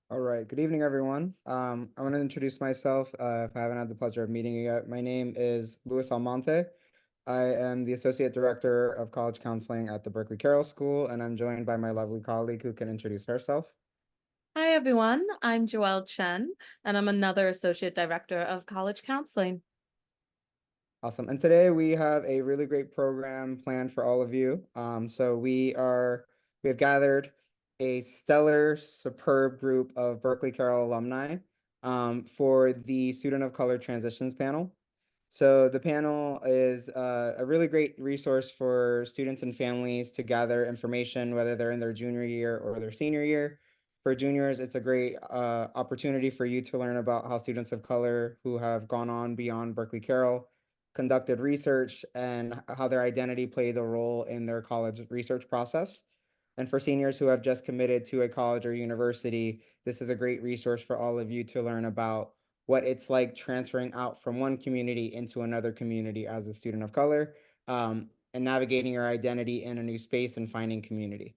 All right. Good evening, everyone. I want to introduce myself if I haven't had the pleasure of meeting you yet. My name is Luis Almonte. I am the Associate Director of College Counseling at the Berkeley Carroll School, and I'm joined by my lovely colleague who can introduce herself. Hi, everyone. I'm Joelle Chen, and I'm another Associate Director of College Counseling. Awesome. And today we have a really great program planned for all of you. We have gathered a stellar, superb group of Berkeley Carroll alumni for the Student of Color Transitions panel. So the panel is a really great resource for students and families to gather information, whether they're in their junior year or their senior year. For juniors, it's a great opportunity for you to learn about how students of color who have gone on beyond Berkeley Carroll conducted research and how their identity played a role in their college research process. And for seniors who have just committed to a college or university, this is a great resource for all of you to learn about what it's like transferring out from one community into another community as a student of color, and navigating your identity in a new space and finding community.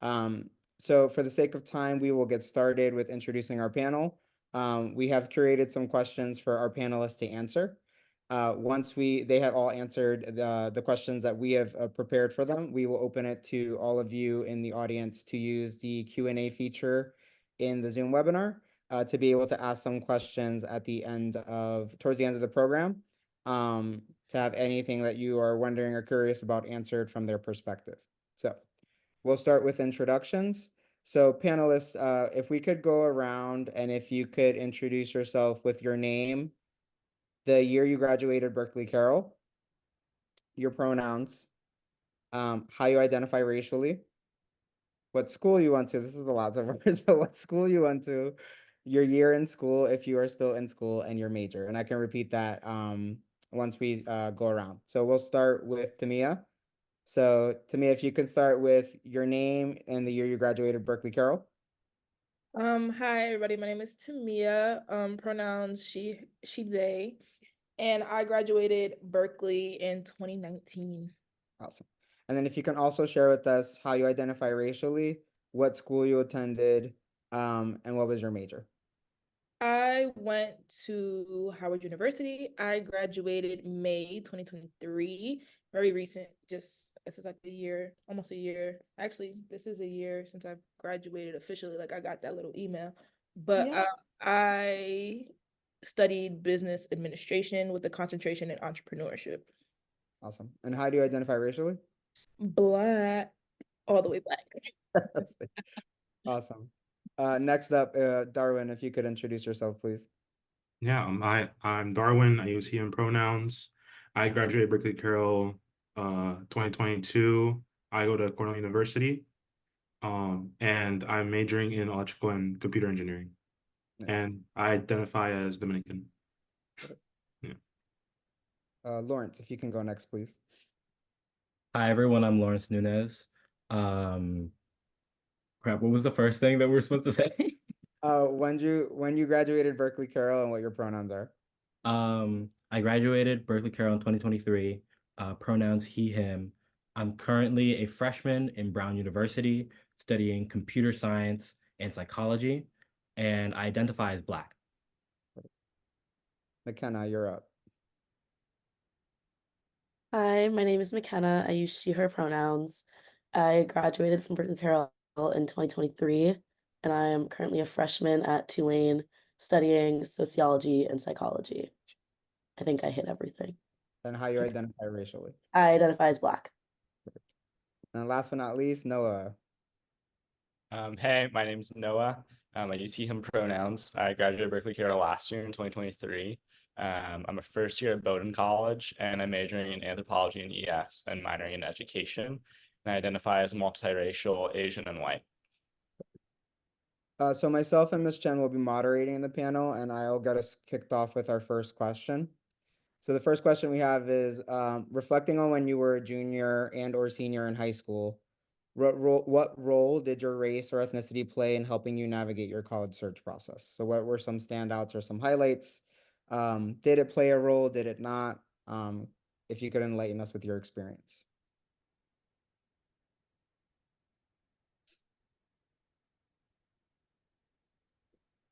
Um, so for the sake of time, we will get started with introducing our panel. We have curated some questions for our panelists to answer. Once they have all answered the questions that we have prepared for them, we will open it to all of you in the audience to use the Q&A feature in the Zoom webinar to be able to ask some questions towards the end of the program, to have anything that you are wondering or curious about answered from their perspective. So we'll start with introductions. So panelists, if we could go around and if you could introduce yourself with your name, the year you graduated Berkeley Carroll, your pronouns, how you identify racially, what school you went to. This is a lot of words. So what school you went to, your year in school, if you are still in school, and your major. And I can repeat that once we go around. So we'll start with Tamia. So Tamia, if you could start with your name and the year you graduated Berkeley Carroll. Hi everybody. My name is Tamia. Pronouns she, they, and I graduated Berkeley in 2019. Awesome. And then if you can also share with us how you identify racially, what school you attended, and what was your major. I went to Howard University. I graduated May 2023. Very recent, just this is like a year, almost a year. Actually, this is a year since I've graduated officially. Like I got that little email. But Yeah. I studied business administration with a concentration in entrepreneurship. Awesome. And how do you identify racially? Black, all the way black. Awesome. Next up, Darwin, if you could introduce yourself, please. Yeah, I'm Darwin. I use he and pronouns. I graduated Berkeley Carroll 2022. I go to Cornell University. And I'm majoring in electrical and computer engineering. Nice. And I identify as Dominican. Yeah. Lawrence, if you can go next, please. Hi everyone, I'm Lawrence Nunez. Um, Crap, what was the first thing that we were supposed to say? When you graduated Berkeley Carroll and what your pronouns are. I graduated Berkeley Carroll in 2023, pronouns he, him. I'm currently a freshman in Brown University studying computer science and psychology, and I identify as Black. McKenna, you're up. Hi, my name is McKenna. I use she, her pronouns. I graduated from Berkeley Carroll in 2023, and I am currently a freshman at Tulane studying sociology and psychology. I think I hit everything. And how you identify racially. I identify as Black. And last but not least, Noah. Hey, my name's Noah. I use he, him pronouns. I graduated Berkeley Carroll last year in 2023. I'm a first year at Bowdoin College, and I'm majoring in anthropology and ES and minoring in education. And I identify as multiracial, Asian, and white. So myself and Ms. Chen will be moderating the panel, and I'll get us kicked off with our first question. So the first question we have is, reflecting on when you were a junior and or senior in high school, what role did your race or ethnicity play in helping you navigate your college search process? So what were some standouts or some highlights? Did it play a role? Did it not? If you could enlighten us with your experience.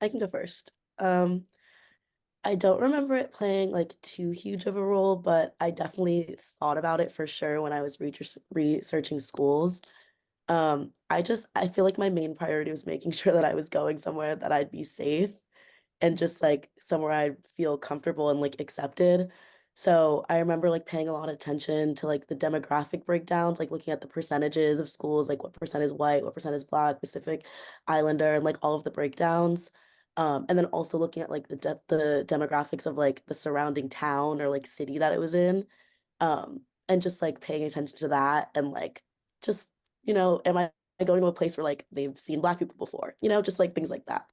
I can go first. I don't remember it playing like too huge of a role, but I definitely thought about it for sure when I was researching schools. I feel like my main priority was making sure that I was going somewhere that I'd be safe and just like somewhere I feel comfortable and like accepted. So I remember like paying a lot of attention to like the demographic breakdowns, like looking at the percentages of schools, like what percent is white, what percent is Black, Pacific Islander, and like all of the breakdowns. And then also looking at like the demographics of like the surrounding town or like city that it was in. And just like paying attention to that and like just, am I going to a place where like they've seen Black people before, just like things like that.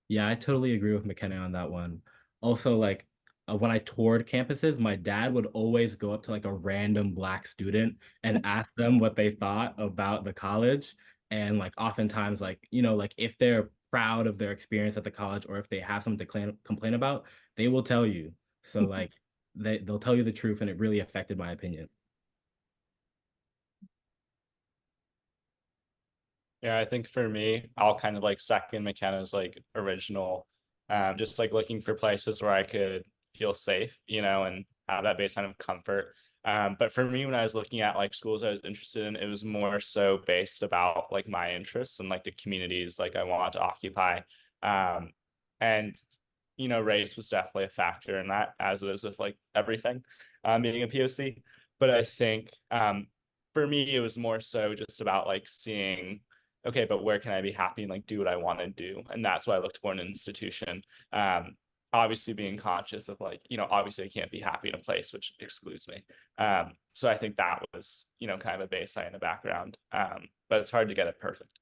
Yeah, I totally agree with McKenna on that one. Also, like when I toured campuses, my dad would always go up to like a random Black student and ask them what they thought about the college. And like oftentimes, like, like if they're proud of their experience at the college or if they have something to complain about, they will tell you. So like they'll tell you the truth, and it really affected my opinion. Yeah, I think for me, I'll kind of like second McKenna's like original, just like looking for places where I could feel safe, and have that baseline of comfort. But for me, when I was looking at like schools I was interested in, it was more so based about like my interests and like the communities like I want to occupy. Um, and race was definitely a factor in that, as it is with like everything, being a POC. But I think for me, it was more so just about like seeing, okay, but where can I be happy and like do what I want to do? And that's why I looked for an institution. Obviously being conscious of like, obviously I can't be happy in a place which excludes me. So I think that was, kind of a baseline in the background. But it's hard to get it perfect.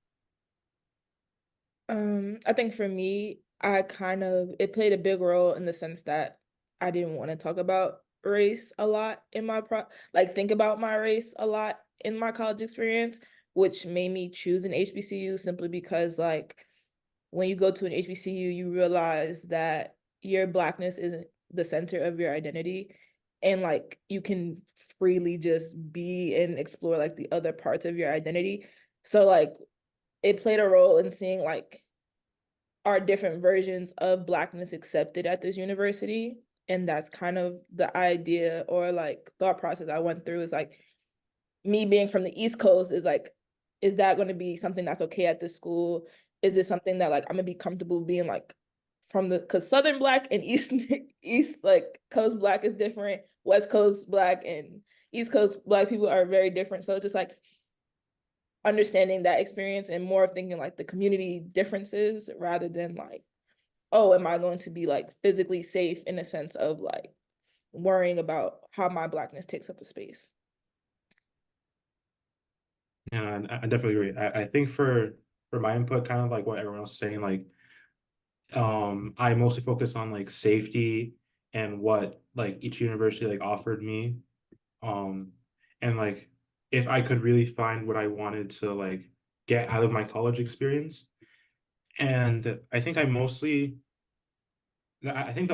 I think for me, it played a big role in the sense that I didn't want to talk about race a lot in like think about my race a lot in my college experience, which made me choose an HBCU simply because like when you go to an HBCU, you realize that your Blackness isn't the center of your identity. And like you can freely just be and explore like the other parts of your identity. So like it played a role in seeing like our different versions of Blackness accepted at this university. And that's kind of the idea or like thought process I went through is like me being from the East Coast is like, is that going to be something that's okay at this school? Is it something that like I'm gonna be comfortable being like because Southern Black and East like Coast Black is different. West Coast Black and East Coast Black people are very different. So it's just like understanding that experience and more of thinking like the community differences rather than like, oh, am I going to be like physically safe in a sense of like worrying about how my Blackness takes up a space. Yeah, I definitely agree. I think for my input, kind of like what everyone else is saying, like I mostly focus on like safety and what like each university like offered me. Um and like if I could really find what I wanted to like get out of my college experience. And I think the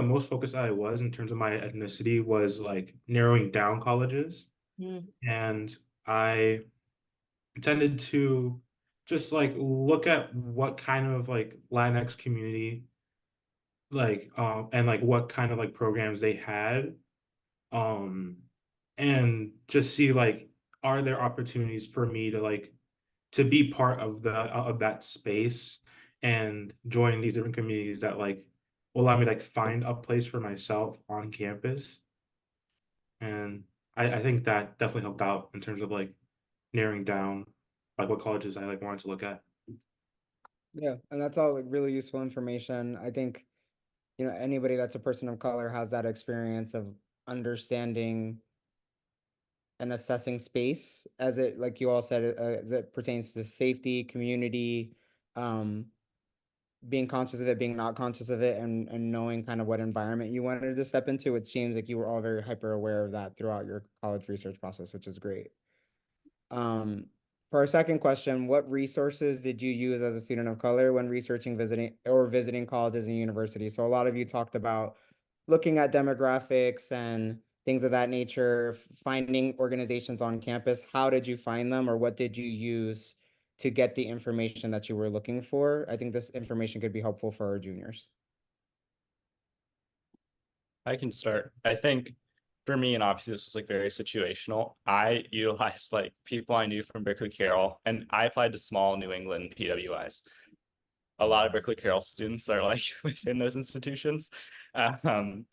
most focused I was in terms of my ethnicity was like narrowing down colleges. Mm. And I tended to just like look at what kind of like Latinx community like and like what kind of like programs they had, um and just see like are there opportunities for me to like to be part of that space and join these different communities that like will allow me to like find a place for myself on campus. And I think that definitely helped out in terms of like narrowing down like what colleges I like wanted to look at. Yeah, and that's all like really useful information. I think, anybody that's a person of color has that experience of understanding and assessing space as it, like you all said, as it pertains to safety, community, um, being conscious of it, being not conscious of it, and knowing kind of what environment you wanted to step into. It seems like you were all very hyper aware of that throughout your college research process, which is great. Um, for our second question, what resources did you use as a student of color when researching, visiting colleges and universities? So a lot of you talked about looking at demographics and things of that nature, finding organizations on campus. How did you find them, or what did you use to get the information that you were looking for. I think this information could be helpful for our juniors. I can start. I think for me, and obviously this was like very situational, I utilized like people I knew from Berkeley Carroll, and I applied to small New England PWIs. A lot of Berkeley Carroll students are like within those institutions. Um,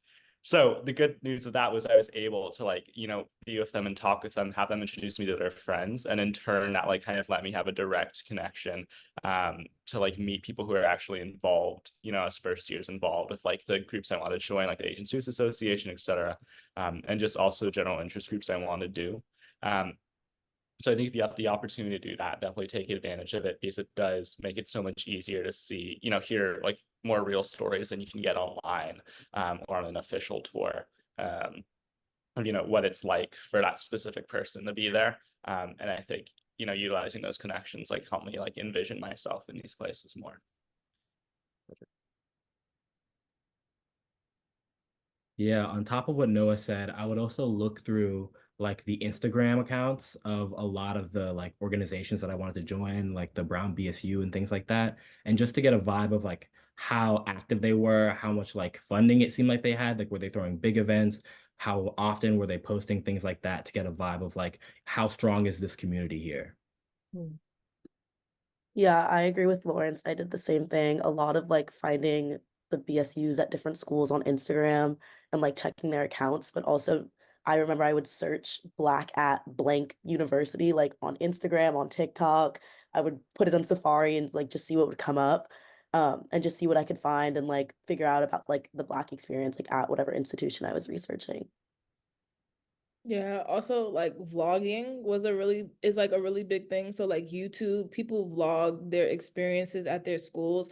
so the good news of that was I was able to like, be with them and talk with them, have them introduce me to their friends. And in turn, that like kind of let me have a direct connection to like meet people who are actually involved, as first years involved with like the groups I wanted to join, like the Asian Students Association, et cetera. And just also general interest groups I wanted to do. So I think if you have the opportunity to do that, definitely take advantage of it, because it does make it so much easier to see, hear like more real stories than you can get online or on an official tour of, what it's like for that specific person to be there. And I think, utilizing those connections like help me like envision myself in these places more. Yeah, on top of what Noah said, I would also look through like the Instagram accounts of a lot of the like organizations that I wanted to join, like the Brown BSU and things like that, and just to get a vibe of like how active they were, how much like funding it seemed like they had, like were they throwing big events, how often were they posting things like that, to get a vibe of like how strong is this community here. Yeah, I agree with Lawrence. I did the same thing. A lot of like finding the BSUs at different schools on Instagram and like checking their accounts, but also I remember I would search Black at blank university like on Instagram, on TikTok. I would put it on Safari and like just see what would come up, and just see what I could find and like figure out about like the Black experience like at whatever institution I was researching. Yeah, also like vlogging is like a really big thing. So like YouTube, people vlog their experiences at their schools,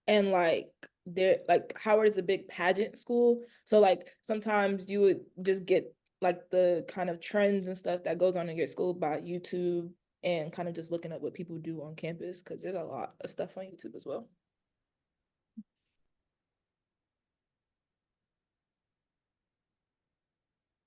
and like they're like Howard is a big pageant school. So like sometimes you would just get like the kind of trends and stuff that goes on in your school by YouTube, and kind of just looking at what people do on campus, because there's a lot of stuff on YouTube as well.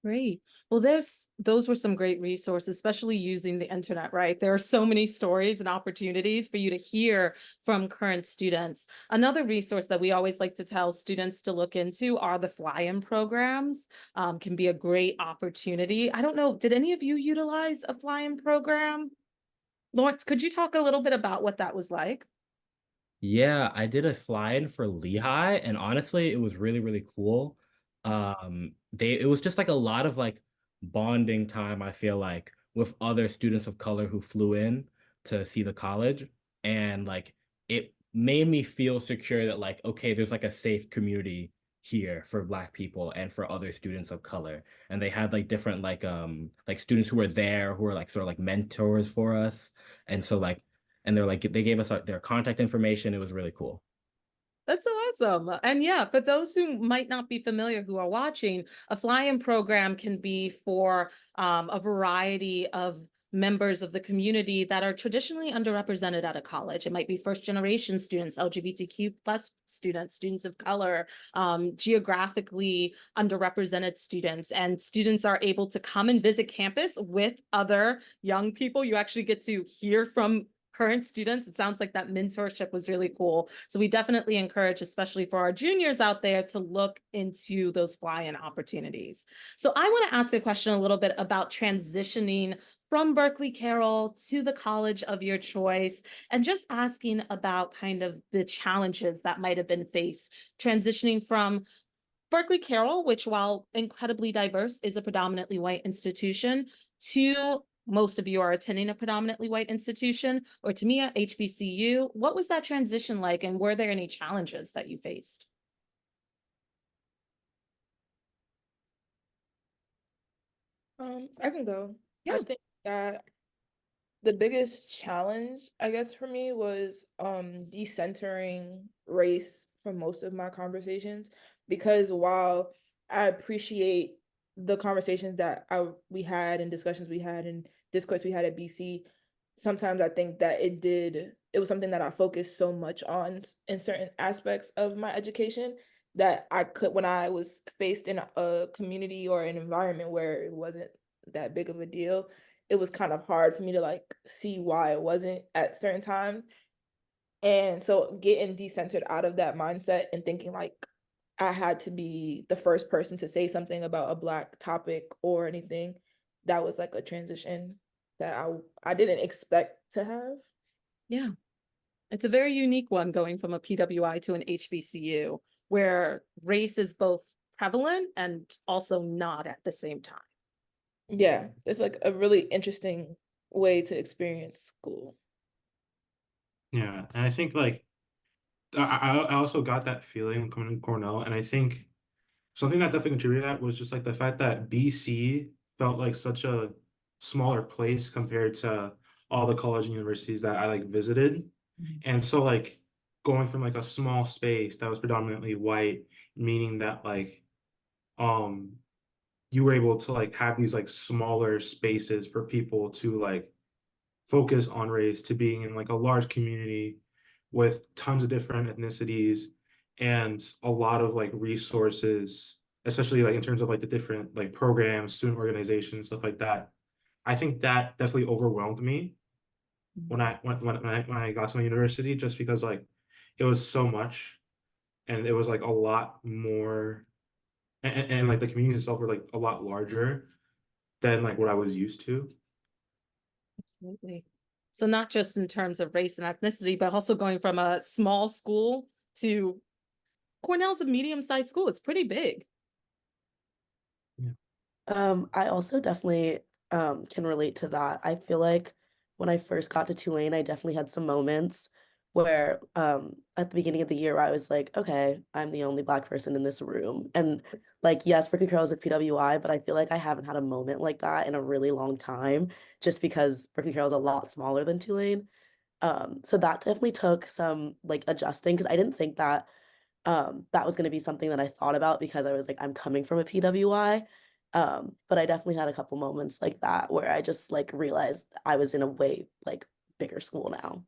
Great. Well, those were some great resources, especially using the internet, right? There are so many stories and opportunities for you to hear from current students. Another resource that we always like to tell students to look into are the fly-in programs. Can be a great opportunity. I don't know, did any of you utilize a fly-in program? Lawrence, could you talk a little bit about what that was like? Yeah, I did a fly-in for Lehigh, and honestly, it was really, really cool. It was just like a lot of like bonding time, I feel like, with other students of color who flew in to see the college. And like it made me feel secure that like, okay, there's like a safe community here for Black people and for other students of color. And they had like different like students who were there who were like sort of like mentors for us. And so like and they're like they gave us their contact information. It was really cool. That's so awesome. And yeah, for those who might not be familiar who are watching, a fly-in program can be for a variety of members of the community that are traditionally underrepresented at a college. It might be first generation students, LGBTQ plus students, students of color, geographically underrepresented students, and students are able to come and visit campus with other young people. You actually get to hear from current students. It sounds like that mentorship was really cool. So we definitely encourage, especially for our juniors out there, to look into those fly-in opportunities. So I want to ask a question a little bit about transitioning from Berkeley Carroll to the college of your choice, and just asking about kind of the challenges that might have been faced transitioning from Berkeley Carroll, which while incredibly diverse is a predominantly white institution, to most of you are attending a predominantly white institution, or to me, HBCU. What was that transition like, and were there any challenges that you faced? I can go. Yeah. I think that the biggest challenge, I guess, for me was decentering race from most of my conversations, because while I appreciate the conversations that we had and discussions we had and discourse we had at BC, sometimes I think that it was something that I focused so much on in certain aspects of my education, that I could, when I was faced in a community or an environment where it wasn't that big of a deal, it was kind of hard for me to like see why it wasn't at certain times. And so getting decentered out of that mindset and thinking like I had to be the first person to say something about a Black topic or anything, that was like a transition that I didn't expect to have. Yeah. It's a very unique one going from a PWI to an HBCU where race is both prevalent and also not at the same time. Yeah, it's like a really interesting way to experience school. Yeah, and I think like I also got that feeling when coming to Cornell, and I think something that definitely contributed to that was just like the fact that BC felt like such a smaller place compared to all the college and universities that I like visited. And so like going from like a small space that was predominantly white, meaning that like um you were able to like have these like smaller spaces for people to like focus on race, to being in like a large community with tons of different ethnicities and a lot of like resources, especially like in terms of like the different like programs, student organizations, stuff like that. I think that definitely overwhelmed me when I got to my university, just because like it was so much and it was like a lot more, and like the communities itself were like a lot larger than like what I was used to. Absolutely. So not just in terms of race and ethnicity, but also going from a small school to Cornell's a medium-sized school. It's pretty big. I also definitely can relate to that. I feel like when I first got to Tulane, I definitely had some moments where at the beginning of the year I was like, okay, I'm the only Black person in this room. And like, yes, Berkeley Carroll is a PWI, but I feel like I haven't had a moment like that in a really long time, just because Berkeley Carroll is a lot smaller than Tulane. So that definitely took some like adjusting because I didn't think that that was going to be something that I thought about because I was like, I'm coming from a PWI. But I definitely had a couple moments like that where I just like realized I was in a way like bigger school now.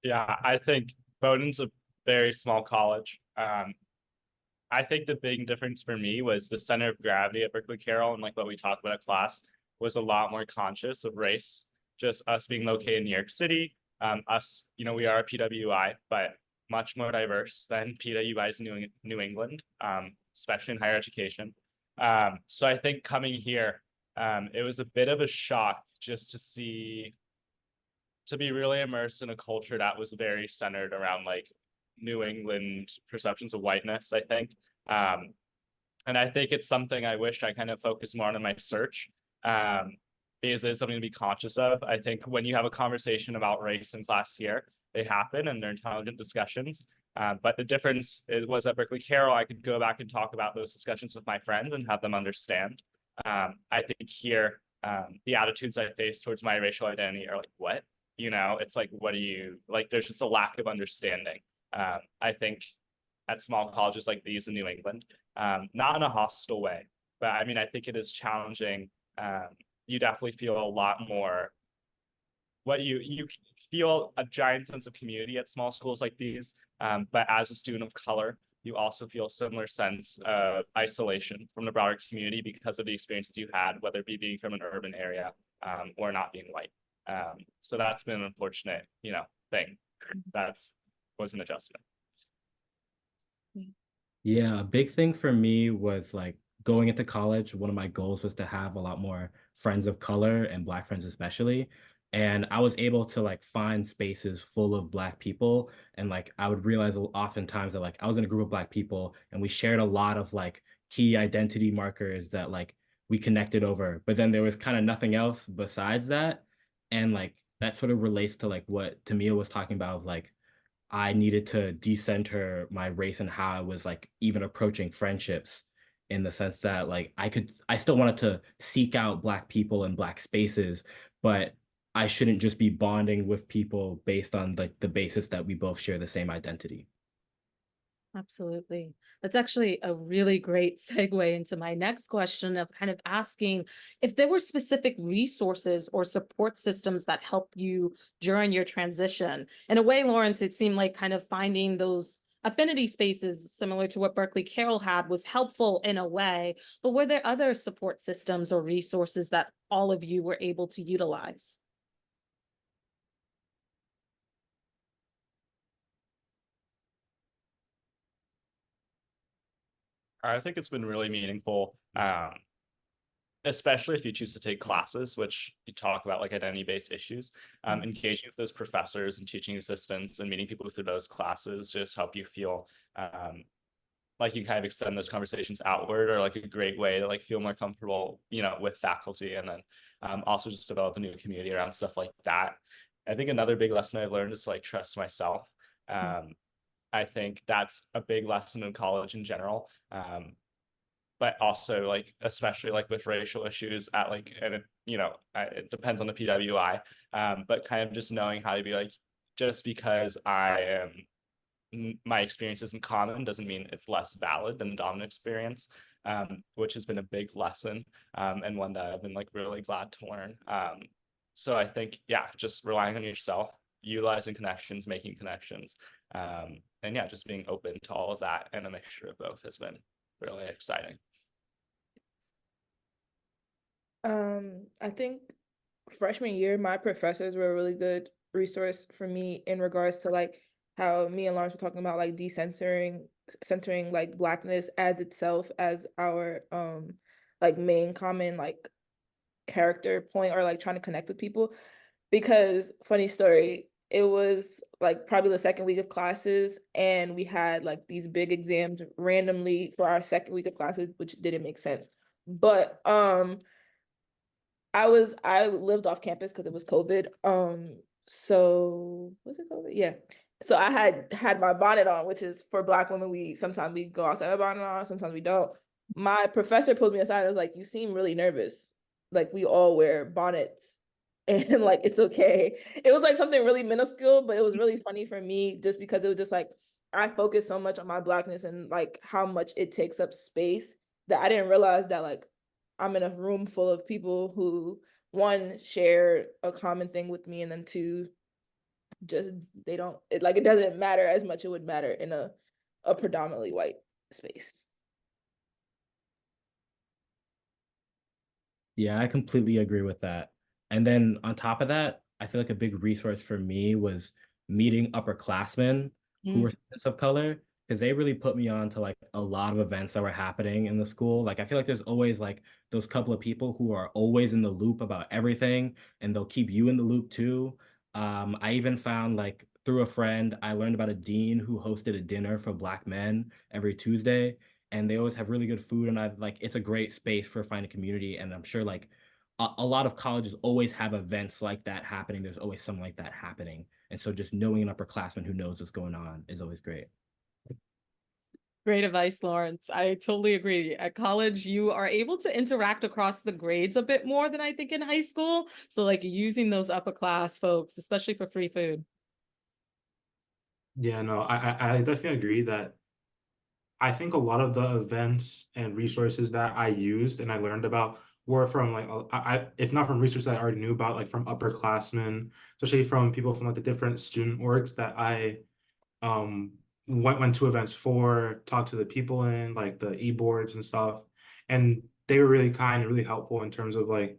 Yeah, I think Bowdoin's a very small college. I think the big difference for me was the center of gravity at Berkeley Carroll, and like what we talked about at class was a lot more conscious of race. Just us being located in New York City, us, we are a PWI, but much more diverse than PWIs in New England, especially in higher education. So I think coming here, it was a bit of a shock just to be really immersed in a culture that was very centered around like New England perceptions of whiteness, I think. Um, and I think it's something I wish I kind of focused more on in my search, because it's something to be conscious of. I think when you have a conversation about race in class here, they happen and they're intelligent discussions. But the difference was at Berkeley Carroll, I could go back and talk about those discussions with my friends and have them understand. I think here, the attitudes I face towards my racial identity are like, what? It's like, what do you like? There's just a lack of understanding. I think at small colleges like these in New England, not in a hostile way, but I mean, I think it is challenging. You definitely feel a lot more. What you feel a giant sense of community at small schools like these, but as a student of color, you also feel a similar sense of isolation from the broader community because of the experiences you had, whether it be being from an urban area or not being white. So that's been an unfortunate, thing. That's was an adjustment. Yeah, a big thing for me was like going into college, one of my goals was to have a lot more friends of color and Black friends especially. And I was able to like find spaces full of Black people. And like I would realize oftentimes that like I was in a group of Black people and we shared a lot of like key identity markers that like we connected over. But then there was kind of nothing else besides that. And like that sort of relates to like what Tamia was talking about of like I needed to decenter my race and how I was like even approaching friendships in the sense that like I still wanted to seek out Black people and Black spaces, but I shouldn't just be bonding with people based on like the basis that we both share the same identity. Absolutely. That's actually a really great segue into my next question of kind of asking if there were specific resources or support systems that help you during your transition. In a way, Lawrence, it seemed like kind of finding those affinity spaces similar to what Berkeley Carroll had was helpful in a way, but were there other support systems or resources that all of you were able to utilize? I think it's been really meaningful, especially if you choose to take classes, which you talk about like identity-based issues. Engaging with those professors and teaching assistants and meeting people through those classes just help you feel like you kind of extend those conversations outward, or like a great way to like feel more comfortable, you know, with faculty, and then also just develop a new community around stuff like that. I think another big lesson I've learned is to like trust myself. I think that's a big lesson in college in general. But also like especially like with racial issues at like, and it, you know, it depends on the PWI, but kind of just knowing how to be like, just because my experience isn't common doesn't mean it's less valid than the dominant experience, which has been a big lesson, and one that I've been like really glad to learn. So I think, yeah, just relying on yourself, utilizing connections, making connections, and yeah, just being open to all of that and a mixture of both has been really exciting. I think freshman year, my professors were a really good resource for me in regards to like how me and Lawrence were talking about like centering like Blackness as itself as our like main common like character point, or like trying to connect with people. Because funny story, it was like probably the second week of classes, and we had like these big exams randomly for our second week of classes, which didn't make sense. But I lived off campus because it was COVID. So was it COVID? Yeah. So I had my bonnet on, which is for Black women. We sometimes we go outside with bonnet on, sometimes we don't. My professor pulled me aside and was like, "You seem really nervous. Like we all wear bonnets, and like it's okay." It was like something really minuscule, but it was really funny for me just because it was just like I focused so much on my Blackness and like how much it takes up space that I didn't realize that like I'm in a room full of people who, one, share a common thing with me, and then two, just they don't it doesn't matter as much it would matter in a predominantly white space. Yeah, I completely agree with that. And then on top of that, I feel like a big resource for me was meeting upperclassmen who were students of color, because they really put me on to like a lot of events that were happening in the school. Like I feel like there's always like those couple of people who are always in the loop about everything, and they'll keep you in the loop too. I even found like through a friend, I learned about a dean who hosted a dinner for Black men every Tuesday, and they always have really good food, and I've like it's a great space for finding community, and I'm sure like a lot of colleges always have events like that happening. There's always something like that happening, and so just knowing an upperclassman who knows what's going on is always great. Great advice, Lawrence. I totally agree. At college, you are able to interact across the grades a bit more than I think in high school. So like using those upper class folks, especially for free food. Yeah, no, I definitely agree that I think a lot of the events and resources that I used and I learned about were from like if not from research that I already knew about, like from upperclassmen, especially from people from like the different student orgs that I um went to events for, talked to the people in like the e-boards and stuff, and they were really kind and really helpful in terms of like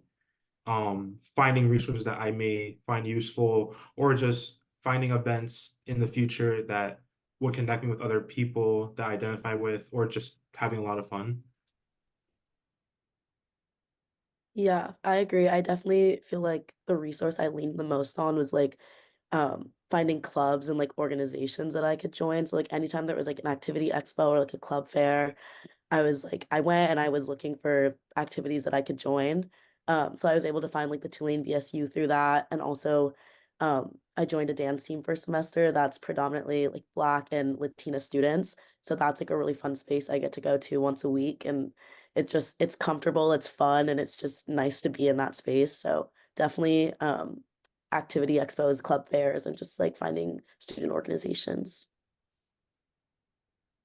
finding resources that I may find useful, or just finding events in the future that would connect me with other people that I identify with, or just having a lot of fun. Yeah, I agree. I definitely feel like the resource I leaned the most on was like finding clubs and like organizations that I could join. So like anytime there was like an activity expo or like a club fair, I went and I was looking for activities that I could join. So I was able to find like the Tulane BSU through that. And also I joined a dance team for a semester that's predominantly like Black and Latina students. So that's like a really fun space I get to go to once a week. And it's comfortable, it's fun, and it's just nice to be in that space. So definitely activity expos, club fairs, and just like finding student organizations.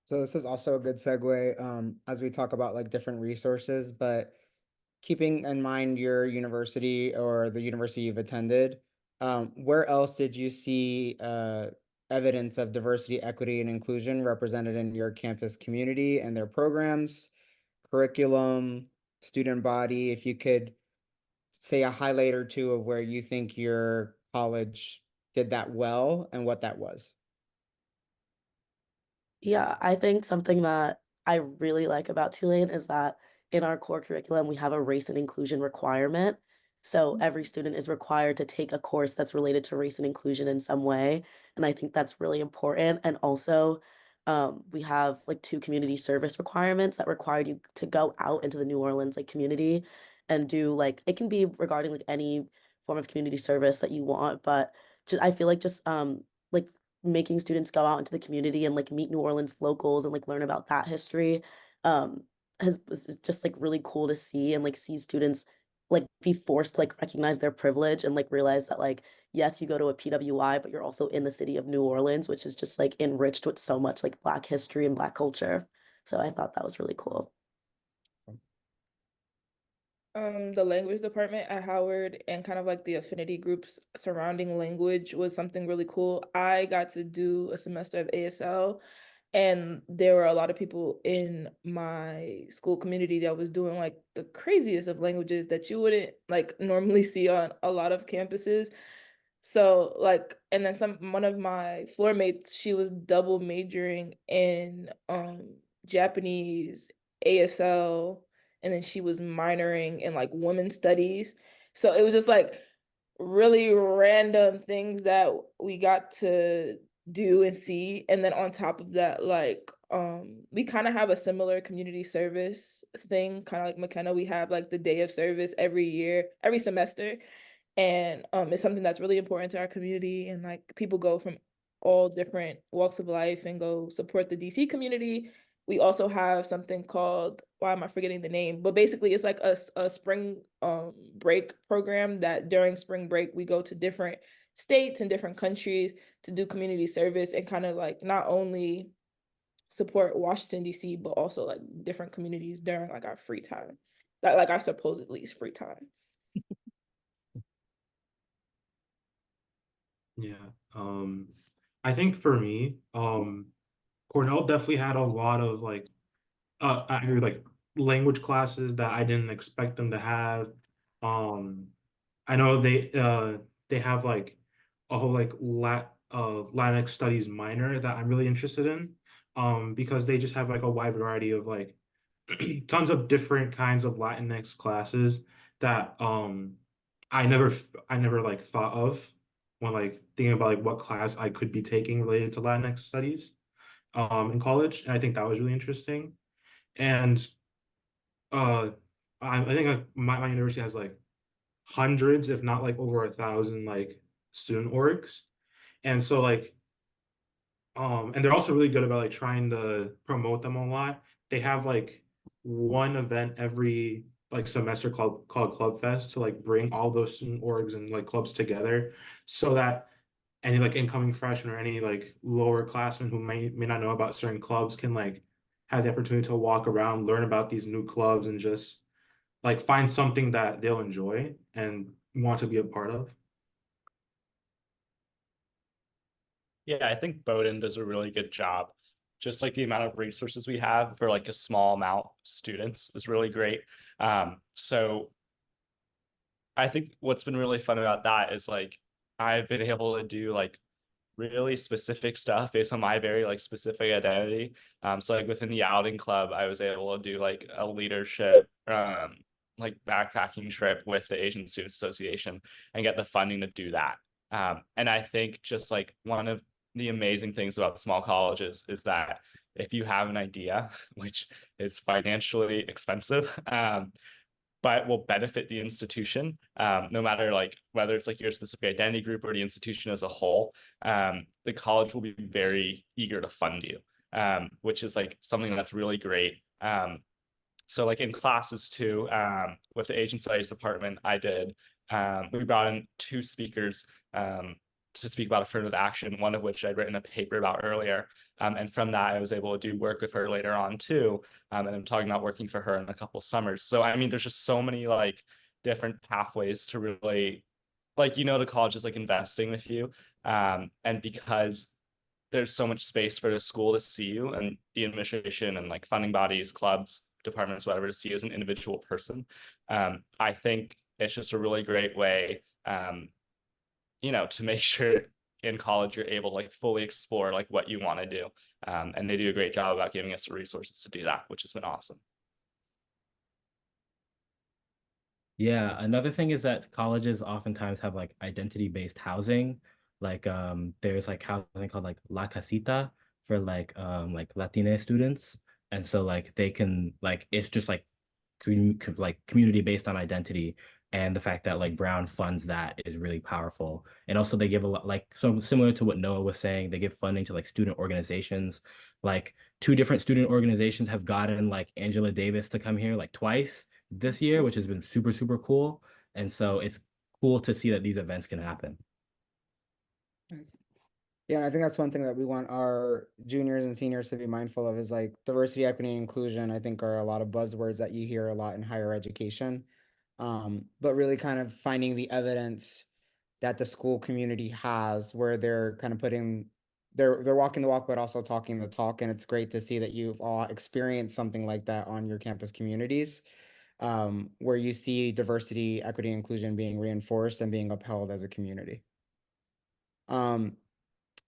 So this is also a good segue as we talk about like different resources, but keeping in mind your university or the university you've attended, where else did you see evidence of diversity, equity, and inclusion represented in your campus community and their programs, curriculum, student body? If you could say a highlight or two of where you think your college did that well and what that was. Yeah, I think something that I really like about Tulane is that in our core curriculum, we have a race and inclusion requirement. So every student is required to take a course that's related to race and inclusion in some way. And I think that's really important. And also, we have like two community service requirements that require you to go out into the New Orleans like community and do like it can be regarding like any form of community service that you want, but just I feel like just like making students go out into the community and like meet New Orleans locals and like learn about that history um has is just like really cool to see and like see students like be forced to like recognize their privilege and like realize that like yes you go to a PWI but you're also in the city of New Orleans, which is just like enriched with so much like Black history and Black culture. So I thought that was really cool. The language department at Howard and kind of like the affinity groups surrounding language was something really cool. I got to do a semester of ASL, and there were a lot of people in my school community that was doing like the craziest of languages that you wouldn't like normally see on a lot of campuses. So like, and then one of my floor mates, she was double majoring in Japanese, ASL, and then she was minoring in like women's studies. So it was just like really random things that we got to do and see. And then on top of that, like we kind of have a similar community service thing, kind of like McKenna. We have like the day of service every year, every semester. And it's something that's really important to our community. And like people go from all different walks of life and go support the DC community. We also have something called, why am I forgetting the name? But basically it's like a spring break program that during spring break we go to different states and different countries to do community service and kind of like not only support Washington DC but also like different communities during like our free time, that like our supposedly free time. Yeah. I think for me, Cornell definitely had a lot of like I agree, like language classes that I didn't expect them to have. Um, I know they have like a whole like Latinx studies minor that I'm really interested in. Because they just have like a wide variety of like tons of different kinds of Latinx classes that I never like thought of when like thinking about like what class I could be taking related to Latinx studies in college. And I think that was really interesting. And uh I think like my university has like hundreds, if not like over 1,000 like student orgs. And so like and they're also really good about like trying to promote them a lot. They have like one event every like semester called Club Fest to like bring all those student orgs and like clubs together so that any like incoming freshmen or any like lower classmen who may not know about certain clubs can like have the opportunity to walk around, learn about these new clubs and just like find something that they'll enjoy and want to be a part of. Yeah, I think Bowdoin does a really good job. Just like the amount of resources we have for like a small amount of students is really great. So I think what's been really fun about that is like I've been able to do like really specific stuff based on my very like specific identity. So like within the outing club, I was able to do like a leadership like backpacking trip with the Asian Students Association and get the funding to do that. And I think just like one of the amazing things about small colleges is that if you have an idea, which is financially expensive, but will benefit the institution, no matter like whether it's like your specific identity group or the institution as a whole. The college will be very eager to fund you, which is like something that's really great. So like in classes too, with the Asian Studies department, we brought in two speakers to speak about affirmative action, one of which I'd written a paper about earlier. And from that, I was able to do work with her later on too. And I'm talking about working for her in a couple summers. So, I mean, there's just so many like different pathways to really, like, the college is like investing with you. And because there's so much space for the school to see you and the administration and like funding bodies, clubs, departments, whatever, to see you as an individual person. I think it's just a really great way, to make sure in college you're able to like fully explore like what you want to do. And they do a great job about giving us the resources to do that, which has been awesome. Yeah, another thing is that colleges oftentimes have like identity-based housing. Like there's like housing called like La Casita for like Latina students. And so like they can like it's just like like community based on identity. And the fact that like Brown funds that is really powerful. And also they give a lot like so similar to what Noah was saying, they give funding to like student organizations. Like two different student organizations have gotten like Angela Davis to come here like twice this year, which has been super, super cool. And so it's cool to see that these events can happen. Nice. Yeah, and I think that's one thing that we want our juniors and seniors to be mindful of is like diversity, equity, and inclusion, I think are a lot of buzzwords that you hear a lot in higher education. But really kind of finding the evidence that the school community has where they're kind of putting they're walking the walk but also talking the talk. And it's great to see that you've all experienced something like that on your campus communities, where you see diversity, equity, inclusion being reinforced and being upheld as a community.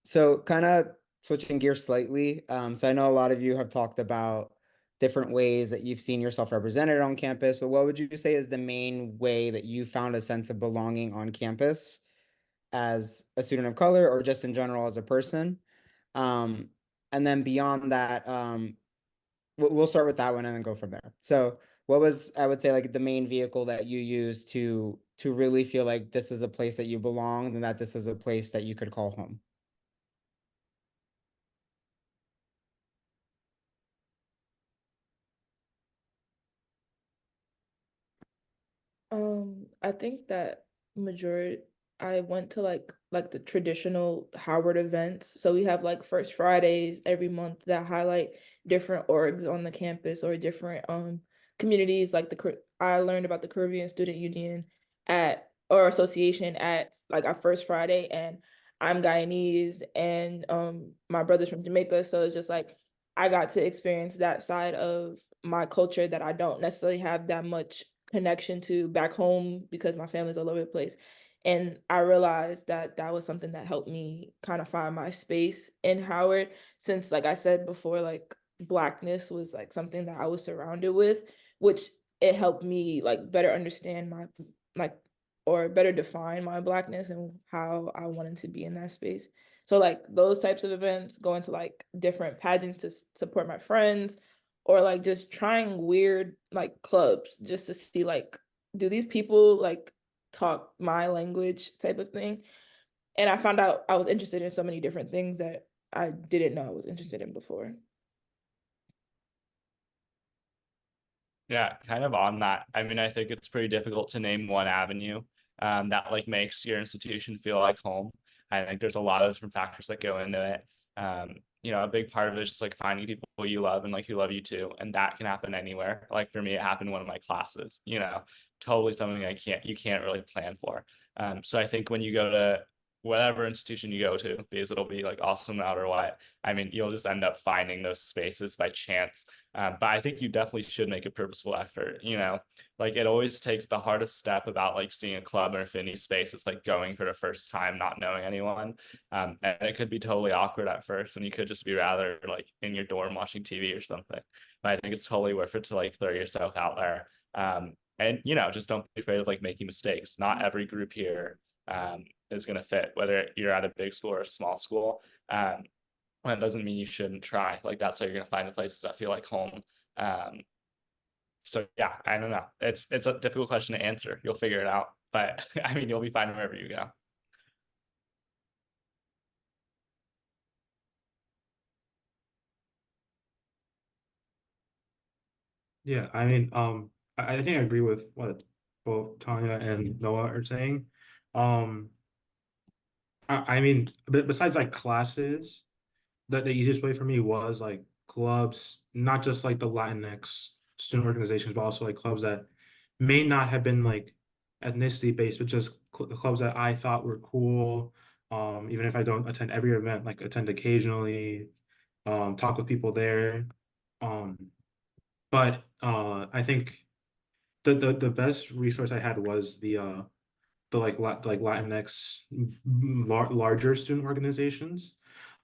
So kind of switching gears slightly. So I know a lot of you have talked about different ways that you've seen yourself represented on campus, but what would you say is the main way that you found a sense of belonging on campus as a student of color or just in general as a person? Um, and then beyond that, we'll start with that one and then go from there. So what was, I would say, like the main vehicle that you used to really feel like this was a place that you belonged and that this was a place that you could call home? I think that majority I went to like the traditional Howard events. So we have like First Fridays every month that highlight different orgs on the campus or different communities. Like I learned about the Caribbean Student Union at or association at like our First Friday, and I'm Guyanese and my brother's from Jamaica. So it's just like I got to experience that side of my culture that I don't necessarily have that much connection to back home because my family's all over the place. And I realized that that was something that helped me kind of find my space in Howard, since, like I said before, like Blackness was like something that I was surrounded with, which it helped me like better understand my like or better define my Blackness and how I wanted to be in that space. So like those types of events, going to like different pageants to support my friends, or like just trying weird like clubs just to see like, do these people like talk my language type of thing. And I found out I was interested in so many different things that I didn't know I was interested in before. Yeah, kind of on that. I mean, I think it's pretty difficult to name one avenue that like makes your institution feel like home. I think there's a lot of different factors that go into it. A big part of it is just like finding people you love and like who love you too, and that can happen anywhere. Like for me, it happened in one of my classes. Totally something you can't really plan for. So I think when you go to whatever institution you go to, because it'll be like awesome no matter what. I mean, you'll just end up finding those spaces by chance. But I think you definitely should make a purposeful effort. Like it always takes the hardest step about like seeing a club or affinity space. It's like going for the first time, not knowing anyone. And it could be totally awkward at first, and you could just be rather like in your dorm watching TV or something. But I think it's totally worth it to like throw yourself out there. And just don't be afraid of like making mistakes. Not every group here is going to fit, whether you're at a big school or a small school. That doesn't mean you shouldn't try. Like that's how you're going to find the places that feel like home. So yeah, I don't know. It's a difficult question to answer. You'll figure it out, but I mean, you'll be fine wherever you go. Yeah, I mean, I think I agree with what both Tanya and Noah are saying. Um, I mean, besides like classes, the easiest way for me was like clubs, not just like the Latinx student organizations, but also like clubs that may not have been like ethnicity based, but just clubs that I thought were cool, even if I don't attend every event, like attend occasionally, talk with people there. But I think the best resource I had was the like Latinx larger student organizations.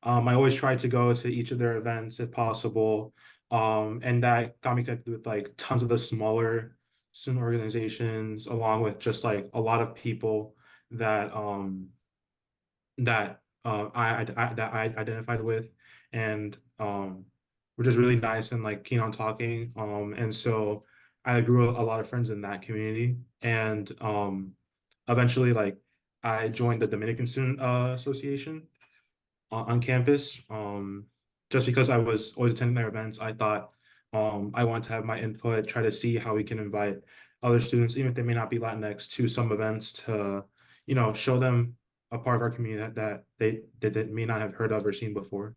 I always tried to go to each of their events if possible. And that got me connected with like tons of the smaller student organizations, along with just like a lot of people that that that I identified with, and were just really nice and like keen on talking. And so I grew a lot of friends in that community, and eventually like I joined the Dominican Student Association on campus. Just because I was always attending their events, I thought I want to have my input, try to see how we can invite other students, even if they may not be Latinx, to some events to, show them a part of our community that they may not have heard of or seen before.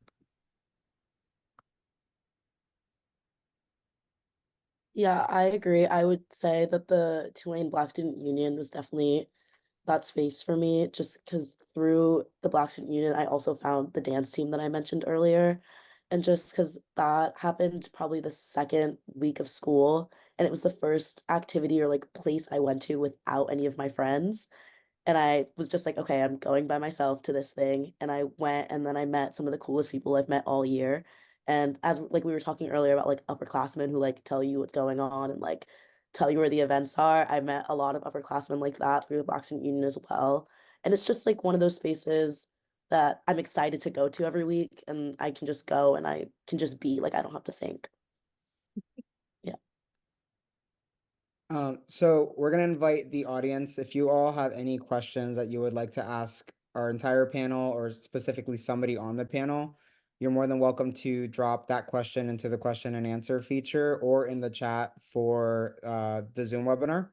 Yeah, I agree. I would say that the Tulane Black Student Union was definitely that space for me, just because through the Black Student Union, I also found the dance team that I mentioned earlier. And just because that happened probably the second week of school, and it was the first activity or like place I went to without any of my friends. And I was just like, okay, I'm going by myself to this thing. And I went, and then I met some of the coolest people I've met all year. And as like we were talking earlier about like upperclassmen who like tell you what's going on and like tell you where the events are, I met a lot of upperclassmen like that through the Black Student Union as well. And it's just like one of those spaces that I'm excited to go to every week, and I can just go and I can just be like, I don't have to think. Yeah. So we're gonna invite the audience. If you all have any questions that you would like to ask our entire panel or specifically somebody on the panel, you're more than welcome to drop that question into the question and answer feature or in the chat for the Zoom webinar.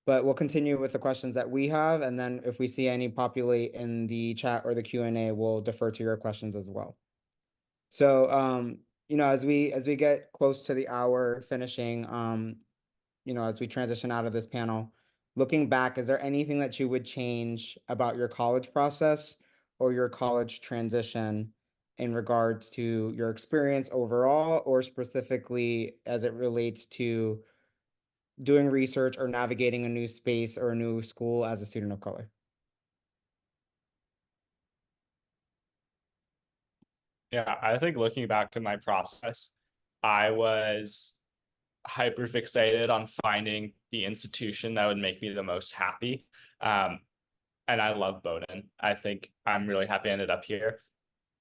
But we'll continue with the questions that we have, and then if we see any populate in the chat or the Q&A, we'll defer to your questions as well. So, as we get close to the hour finishing, as we transition out of this panel, looking back, is there anything that you would change about your college process or your college transition in regards to your experience overall, or specifically as it relates to doing research or navigating a new space or a new school as a student of color? Yeah, I think looking back to my process, I was hyper fixated on finding the institution that would make me the most happy. And I love Bowdoin. I think I'm really happy I ended up here,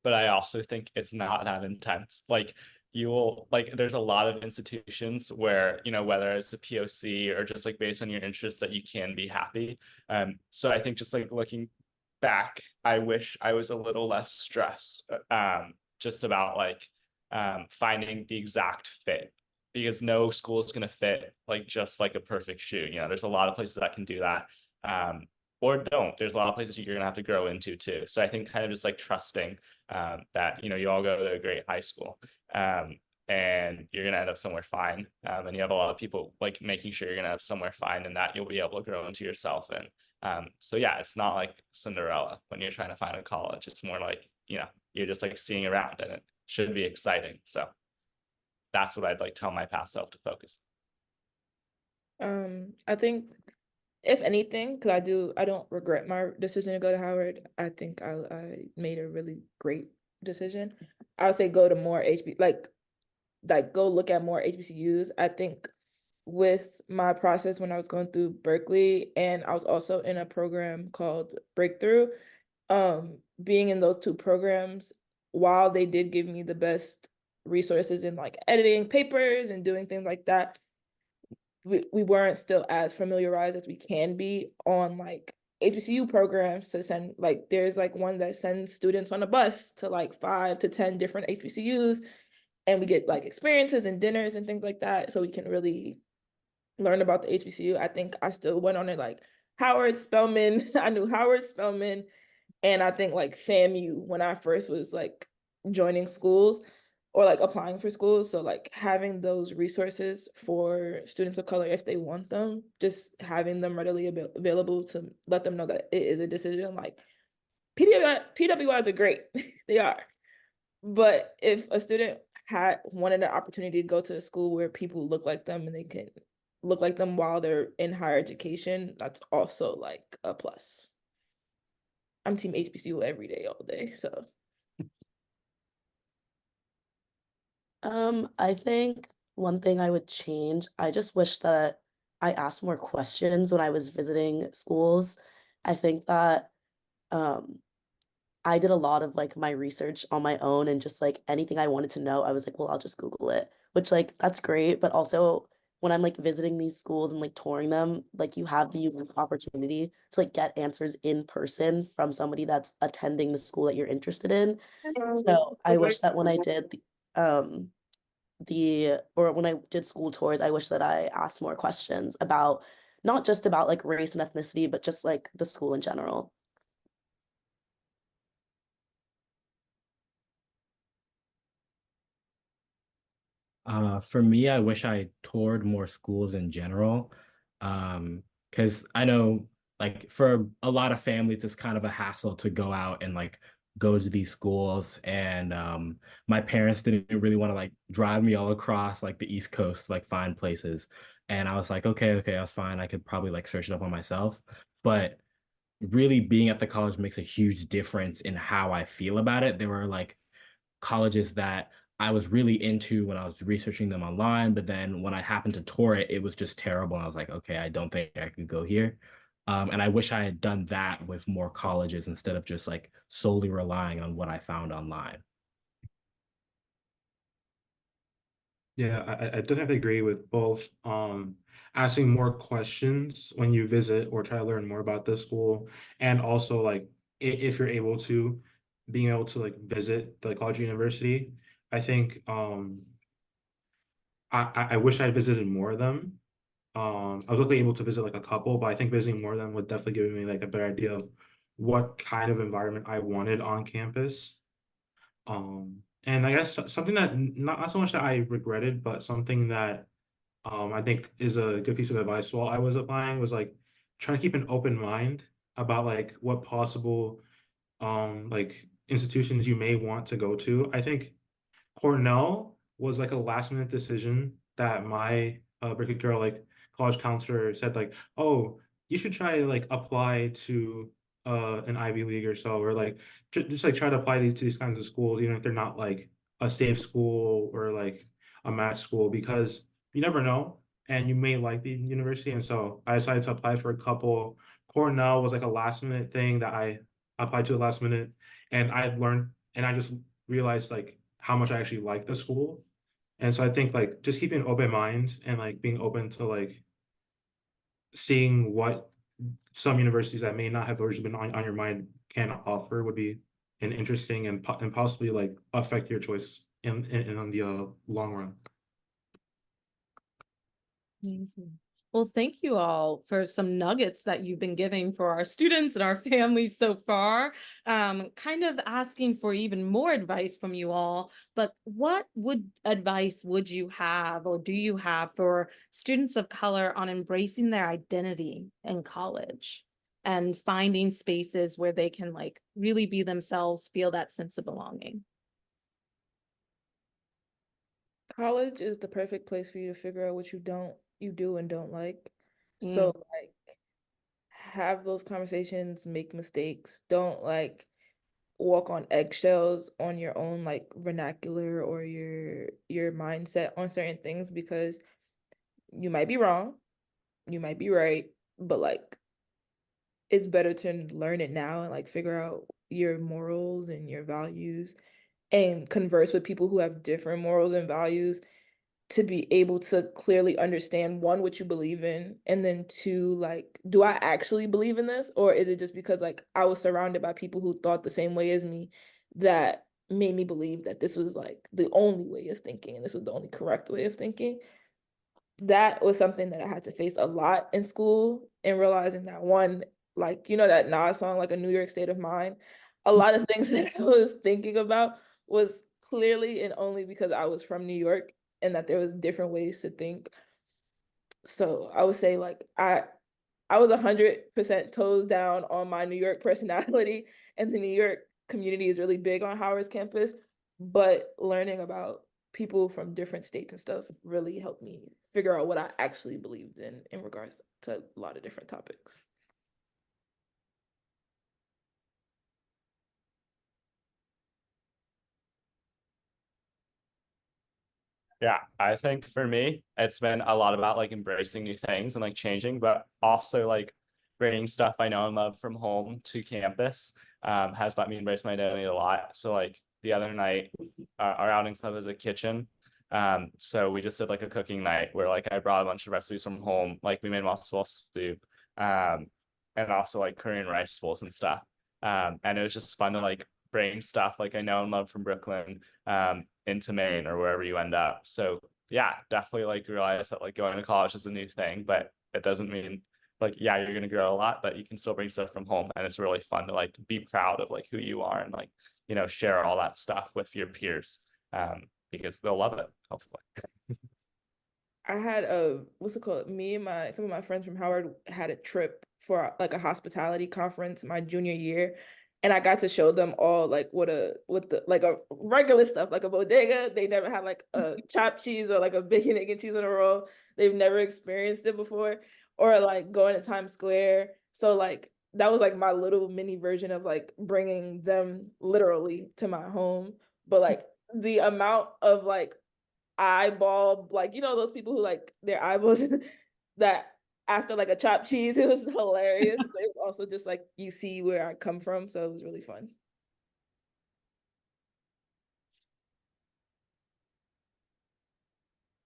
but I also think it's not that intense. Like you will like there's a lot of institutions where, whether it's a POC or just like based on your interests that you can be happy. So I think just like looking back, I wish I was a little less stressed just about like finding the exact fit, because no school is going to fit like just like a perfect shoe. There's a lot of places that can do that. Or don't. There's a lot of places you're gonna have to grow into too. So I think kind of just like trusting that you all go to a great high school, and you're gonna end up somewhere fine. And you have a lot of people like making sure you're gonna have somewhere fine, and that you'll be able to grow into yourself. And so yeah, it's not like Cinderella when you're trying to find a college. It's more like you're just like seeing around, and it should be exciting. So that's what I'd like tell my past self to focus. I think if anything, because I don't regret my decision to go to Howard. I think I made a really great decision. I would say go to more like go look at more HBCUs. I think with my process when I was going through Berkeley, and I was also in a program called Breakthrough, being in those two programs, while they did give me the best resources in like editing papers and doing things like that, we weren't still as familiarized as we can be on like HBCU programs to send, like there's like one that sends students on a bus to like 5 to 10 different HBCUs, and we get like experiences and dinners and things like that, so we can really learn about the HBCU. I think I still went on it like Howard Spelman. I knew Howard Spelman, and I think like FAMU when I first was like joining schools, or like applying for schools. So like having those resources for students of color if they want them, just having them readily available to let them know that it is a decision. Like PWIs are great, they are. But if a student had wanted an opportunity to go to a school where people look like them and they can look like them while they're in higher education, that's also like a plus. I'm team HBCU every day, all day. So I think one thing I would change, I just wish that I asked more questions when I was visiting schools. I think that um I did a lot of like my research on my own and just like anything I wanted to know, I was like, well, I'll just Google it, which like that's great. But also when I'm like visiting these schools and like touring them, like you have the unique opportunity to like get answers in person from somebody that's attending the school that you're interested in. So I wish that when I did or when I did school tours, I wish that I asked more questions about not just about like race and ethnicity, but just like the school in general. For me, I wish I toured more schools in general. Because I know like for a lot of families, it's kind of a hassle to go out and like go to these schools. And my parents didn't really want to like drive me all across like the East Coast, to, like find places. And I was like, okay, that's fine. I could probably like search it up on myself. But really being at the college makes a huge difference in how I feel about it. There were like colleges that I was really into when I was researching them online, but then when I happened to tour it, it was just terrible. And I was like, okay, I don't think I could go here. And I wish I had done that with more colleges instead of just like solely relying on what I found online. Yeah, I definitely agree with both. Asking more questions when you visit or try to learn more about the school, and also like if you're able to, being able to like visit the college or university. I think I wish I visited more of them. I was only able to visit like a couple, but I think visiting more of them would definitely give me like a better idea of what kind of environment I wanted on campus. And I guess something that not so much that I regretted, but something that I think is a good piece of advice while I was applying was like trying to keep an open mind about like what possible like institutions you may want to go to. I think Cornell was like a last minute decision that my Berkeley Girl like college counselor said like, oh, you should try to like apply to an Ivy League or so, or like just like try to apply to these kinds of schools, even if they're not like a safe school or like a match school, because you never know and you may like the university. And so I decided to apply for a couple. Cornell was like a last minute thing that I applied to the last minute, and I learned and I just realized like how much I actually like the school. And so I think like just keeping an open mind and like being open to like seeing what some universities that may not have originally been on your mind can offer would be an interesting and and possibly like affect your choice in on the long run. Amazing. Well, thank you all for some nuggets that you've been giving for our students and our families so far. Kind of asking for even more advice from you all, but what advice would you have or do you have for students of color on embracing their identity in college and finding spaces where they can like really be themselves, feel that sense of belonging? college is the perfect place for you to figure out what you do and don't like. So Mm. like have those conversations, make mistakes, don't like walk on eggshells on your own like vernacular or your mindset on certain things, because you might be wrong, you might be right, but like it's better to learn it now and like figure out your morals and your values and converse with people who have different morals and values to be able to clearly understand one, what you believe in, and then two, like, do I actually believe in this, or is it just because like I was surrounded by people who thought the same way as me that made me believe that this was like the only way of thinking and this was the only correct way of thinking. That was something that I had to face a lot in school, and realizing that one, like, you know, that Nas song, like a New York State of Mind, a lot of things that I was thinking about was clearly and only because I was from New York and that there was different ways to think. So I would say like I was 100% toes down on my New York personality, and the New York community is really big on Howard's campus. But learning about people from different states and stuff really helped me figure out what I actually believed in regards to a lot of different topics. Yeah, I think for me, it's been a lot about like embracing new things and like changing, but also like bringing stuff I know and love from home to campus has let me embrace my identity a lot. So like the other night, our outing club is a kitchen. So we just did like a cooking night where like I brought a bunch of recipes from home, like we made matzo ball soup, and also like Korean rice bowls and stuff. And it was just fun to like bring stuff like I know and love from Brooklyn into Maine or wherever you end up. So yeah, definitely like realize that like going to college is a new thing, but it doesn't mean like yeah, you're gonna grow a lot, but you can still bring stuff from home. And it's really fun to like be proud of like who you are and like, you know, share all that stuff with your peers. Because they'll love it, hopefully. I had a what's it called? Me and my some of my friends from Howard had a trip for like a hospitality conference my junior year, and I got to show them all like what the like a regular stuff like a bodega. They never had like a chopped cheese or like a bacon egg and cheese on a roll. They've never experienced it before, or like going to Times Square. So like that was like my little mini version of like bringing them literally to my home. But like the amount of like eyeball, like you know those people who like their eyeballs that after like a chopped cheese, it was hilarious. But it was also just like you see where I come from, so it was really fun.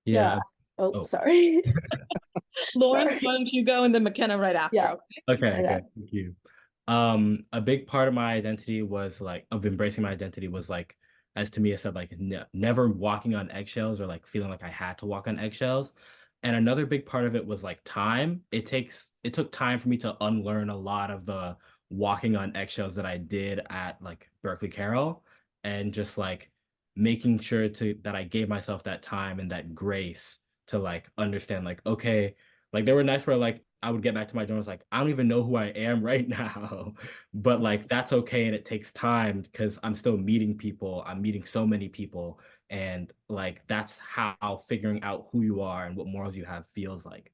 Yeah. Oh, Oh, sorry. Lawrence, Sorry. why don't you go and then McKenna right after? Yeah. Okay? okay, Okay. okay. Thank you. A big part of my identity was like of embracing my identity was like, as to me, I said like never walking on eggshells or like feeling like I had to walk on eggshells. And another big part of it was like time. It took time for me to unlearn a lot of the walking on eggshells that I did at like Berkeley Carroll, and just like making sure to that I gave myself that time and that grace to like understand like, okay, like there were nights where like I would get back to my journals like I don't even know who I am right now. But like that's okay, and it takes time because I'm still meeting people. I'm meeting so many people, and like that's how figuring out who you are and what morals you have feels like.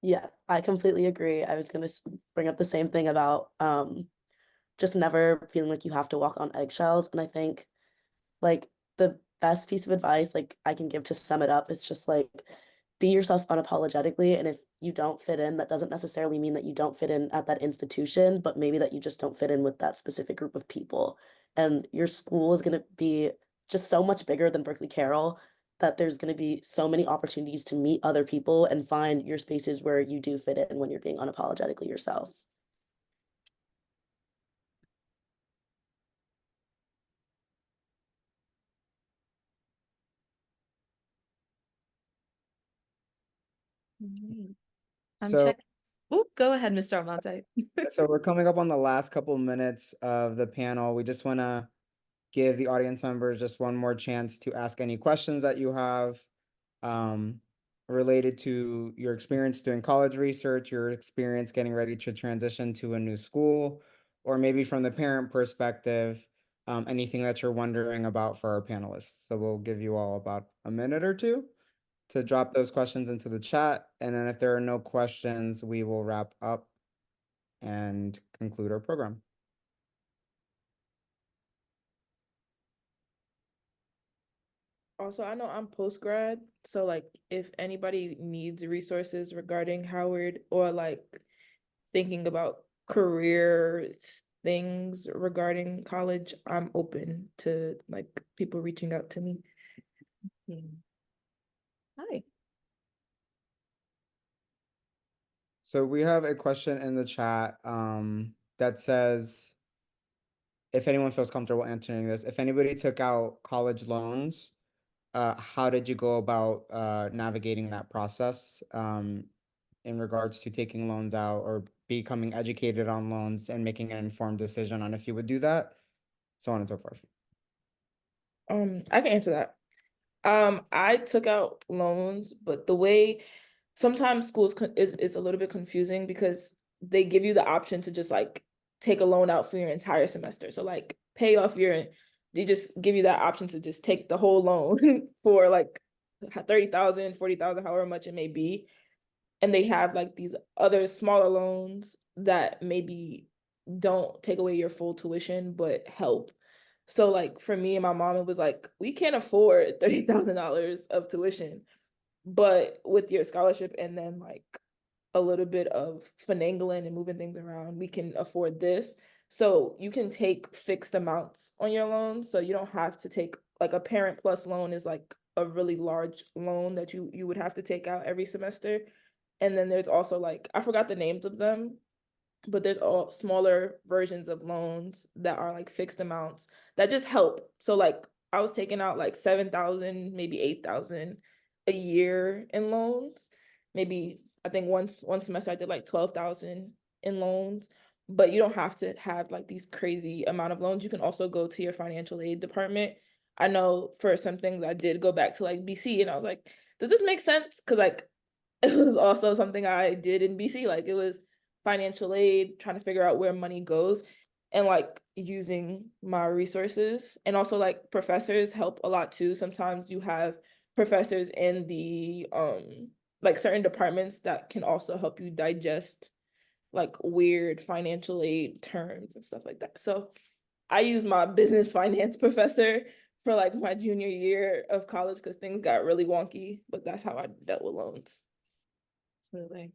Yeah, I completely agree. I was gonna bring up the same thing about just never feeling like you have to walk on eggshells. And I think like the best piece of advice like I can give to sum it up is just like be yourself unapologetically. And if you don't fit in, that doesn't necessarily mean that you don't fit in at that institution, but maybe that you just don't fit in with that specific group of people. And your school is going to be just so much bigger than Berkeley Carroll that there's going to be so many opportunities to meet other people and find your spaces where you do fit in when you're being unapologetically yourself. I'm So, checking. Oh, go ahead, Mr. Almonte. so we're coming up on the last couple minutes of the panel. We just want to give the audience members just one more chance to ask any questions that you have um, related to your experience doing college research, your experience getting ready to transition to a new school, or maybe from the parent perspective, anything that you're wondering about for our panelists. So we'll give you all about a minute or two to drop those questions into the chat. And then if there are no questions, we will wrap up and conclude our program. Also, I know I'm post grad, so like if anybody needs resources regarding Howard or like thinking about career things regarding college, I'm open to like people reaching out to me. Hi. So we have a question in the chat that says, if anyone feels comfortable answering this, if anybody took out college loans, how did you go about navigating that process in regards to taking loans out or becoming educated on loans and making an informed decision on if you would do that? so on and so forth. I can answer that. I took out loans, but the way sometimes schools is a little bit confusing because they give you the option to just like take a loan out for your entire semester. So like pay off they just give you that option to just take the whole loan for like 30,000, 40,000, however much it may be. And they have like these other smaller loans that maybe don't take away your full tuition, but help. So like for me and my mom, it was like, we can't afford $30,000 of tuition, but with your scholarship and then like a little bit of finagling and moving things around, we can afford this. So you can take fixed amounts on your loan. So you don't have to take like a parent plus loan is like a really large loan that you would have to take out every semester. And then there's also like, I forgot the names of them, but there's all smaller versions of loans that are like fixed amounts that just help. So like I was taking out like 7,000, maybe 8,000 a year in loans. Maybe I think one semester I did like 12,000 in loans, but you don't have to have like these crazy amount of loans. You can also go to your financial aid department. I know for some things I did go back to like BC and I was like, does this make sense? Because like it was also something I did in BC. Like it was financial aid, trying to figure out where money goes and like using my resources. And also like professors help a lot too. Sometimes you have professors in the like certain departments that can also help you digest like weird financial aid terms and stuff like that. So I use my business finance professor for like my junior year of college because things got really wonky, but that's how I dealt with loans. Absolutely.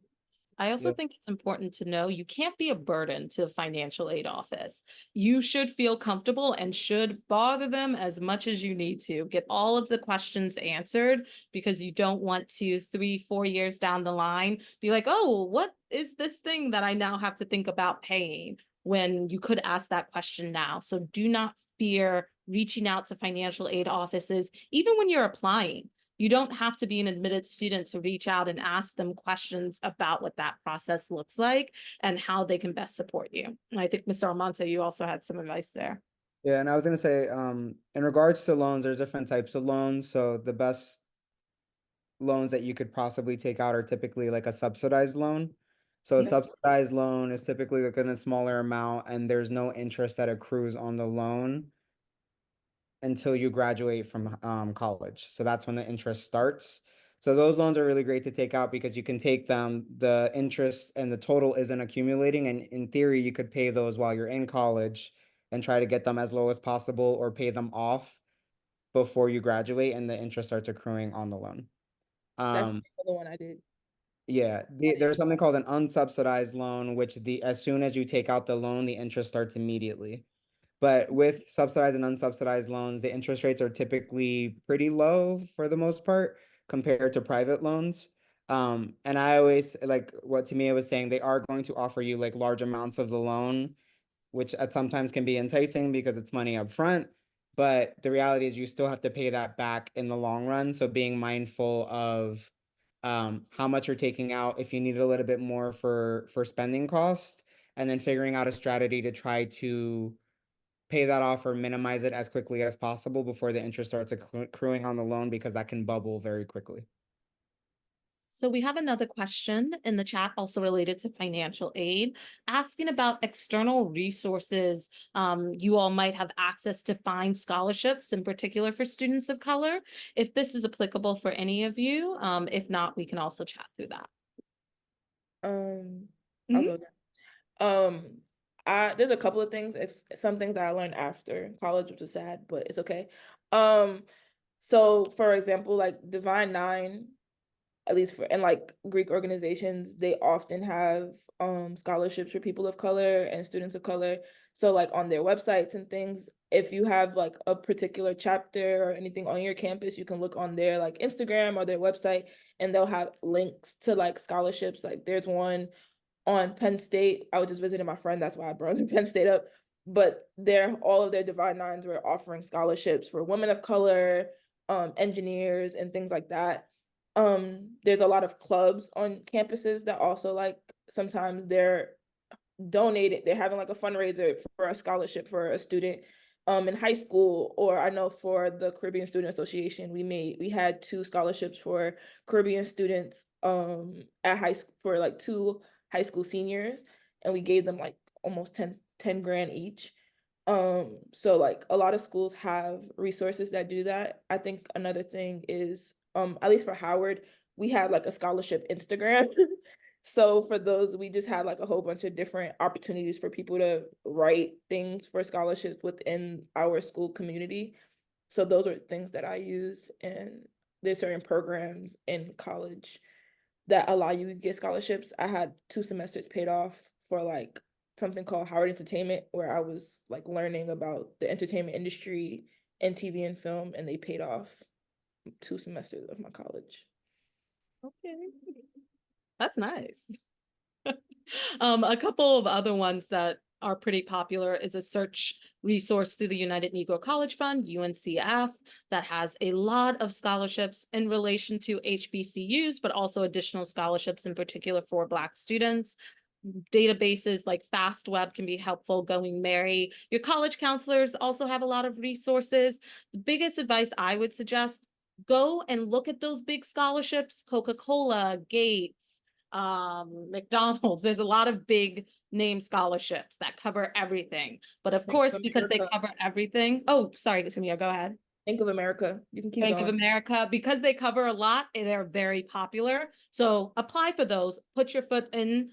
I also Yep. think it's important to know you can't be a burden to the financial aid office. You should feel comfortable and should bother them as much as you need to. Get all of the questions answered because you don't want to 3-4 years down the line be like, oh, what is this thing that I now have to think about paying? When you could ask that question now. So do not fear reaching out to financial aid offices, even when you're applying. You don't have to be an admitted student to reach out and ask them questions about what that process looks like and how they can best support you. And I think, Mr. Almonte, you also had some advice there. Yeah, and I was gonna say, in regards to loans, there's different types of loans. So the best loans that you could possibly take out are typically like a subsidized loan. So a Yeah. subsidized loan is typically like in a smaller amount, and there's no interest that accrues on the loan until you graduate from college. So that's when the interest starts. So those loans are really great to take out because you can take them, the interest and the total isn't accumulating. And in theory, you could pay those while you're in college and try to get them as low as possible or pay them off before you graduate and the interest starts accruing on the loan. That's Um, the one I did. yeah, there's something called an unsubsidized loan, which as soon as you take out the loan, the interest starts immediately. But with subsidized and unsubsidized loans, the interest rates are typically pretty low for the most part compared to private loans. And I always like what Tamia was saying, they are going to offer you like large amounts of the loan, which at sometimes can be enticing because it's money up front. But the reality is you still have to pay that back in the long run. So being mindful of how much you're taking out, if you need a little bit more for spending costs, and then figuring out a strategy to try to pay that off or minimize it as quickly as possible before the interest starts accruing on the loan because that can bubble very quickly. So we have another question in the chat also related to financial aid, asking about external resources you all might have access to find scholarships, in particular for students of color. If this is applicable for any of you, if not, we can also chat through that. I'll go again. There's a couple of things. It's some things that I learned after college, which is sad, but it's okay. So for example, like Divine Nine, at least for and like Greek organizations, they often have scholarships for people of color and students of color. So like on their websites and things, if you have like a particular chapter or anything on your campus, you can look on their like Instagram or their website and they'll have links to like scholarships. Like there's one on Penn State. I was just visiting my friend, that's why I brought Penn State up. But all of their Divine Nines were offering scholarships for women of color, engineers, and things like that. There's a lot of clubs on campuses that also like sometimes they're having like a fundraiser for a scholarship for a student. In high school, or I know for the Caribbean Student Association, we had 2 scholarships for Caribbean students at high school for like 2 high school seniors, and we gave them like almost 10 grand each. So like a lot of schools have resources that do that. I think another thing is at least for Howard, we had like a scholarship Instagram. So for those, we just had like a whole bunch of different opportunities for people to write things for scholarships within our school community. So those are things that I use, and there's certain programs in college that allow you to get scholarships. I had 2 semesters paid off for like something called Howard Entertainment, where I was like learning about the entertainment industry and TV and film, and they paid off 2 semesters of my college. Okay. That's nice. A couple of other ones that are pretty popular is a search resource through the United Negro College Fund, UNCF, that has a lot of scholarships in relation to HBCUs, but also additional scholarships in particular for Black students. Databases like FastWeb can be helpful. Going Mary. Your college counselors also have a lot of resources. The biggest advice I would suggest, go and look at those big scholarships, Coca-Cola, Gates, McDonald's. There's a lot of big name scholarships that cover everything. But of Bank course, of because they America. cover everything. Oh, sorry, Tamia, go ahead. Bank of America. You can keep Bank of going. America, because they cover a lot and they're very popular. So apply for those, put your foot in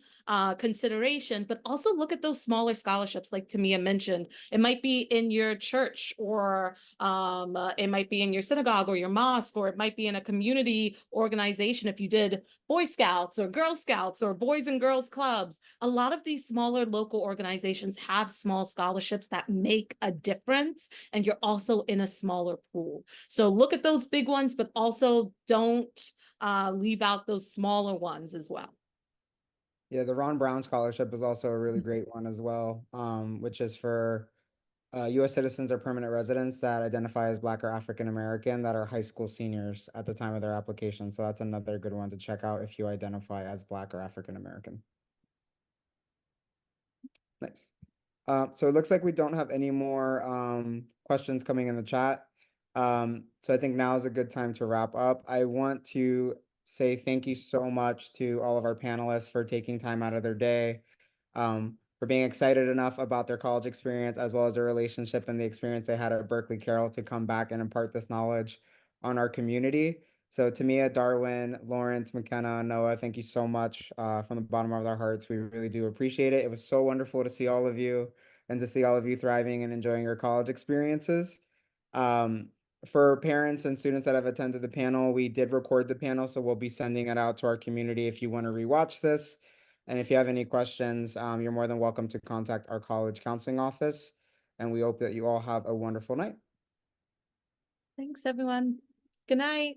consideration, but also look at those smaller scholarships like Tamia mentioned. It might be in your church, or it might be in your synagogue or your mosque, or it might be in a community organization if you did Boy Scouts or Girl Scouts or Boys and Girls Clubs. A lot of these smaller local organizations have small scholarships that make a difference, and you're also in a smaller pool. So look at those big ones, but also don't leave out those smaller ones as well. Yeah, the Ron Brown Scholarship is also a really great one as well, which is for U.S. citizens or permanent residents that identify as Black or African American that are high school seniors at the time of their application. So that's another good one to check out if you identify as Black or African American. Nice. So it looks like we don't have any more questions coming in the chat. So I think now is a good time to wrap up. I want to say thank you so much to all of our panelists for taking time out of their day, for being excited enough about their college experience, as well as their relationship and the experience they had at Berkeley Carroll, to come back and impart this knowledge on our community. So Tamia, Darwin, Lawrence, McKenna, Noah, thank you so much from the bottom of our hearts. We really do appreciate it. It was so wonderful to see all of you and to see all of you thriving and enjoying your college experiences. Um, for parents and students that have attended the panel, we did record the panel, so we'll be sending it out to our community if you want to rewatch this. And if you have any questions, you're more than welcome to contact our college counseling office. And we hope that you all have a wonderful night. Thanks, everyone. Good night.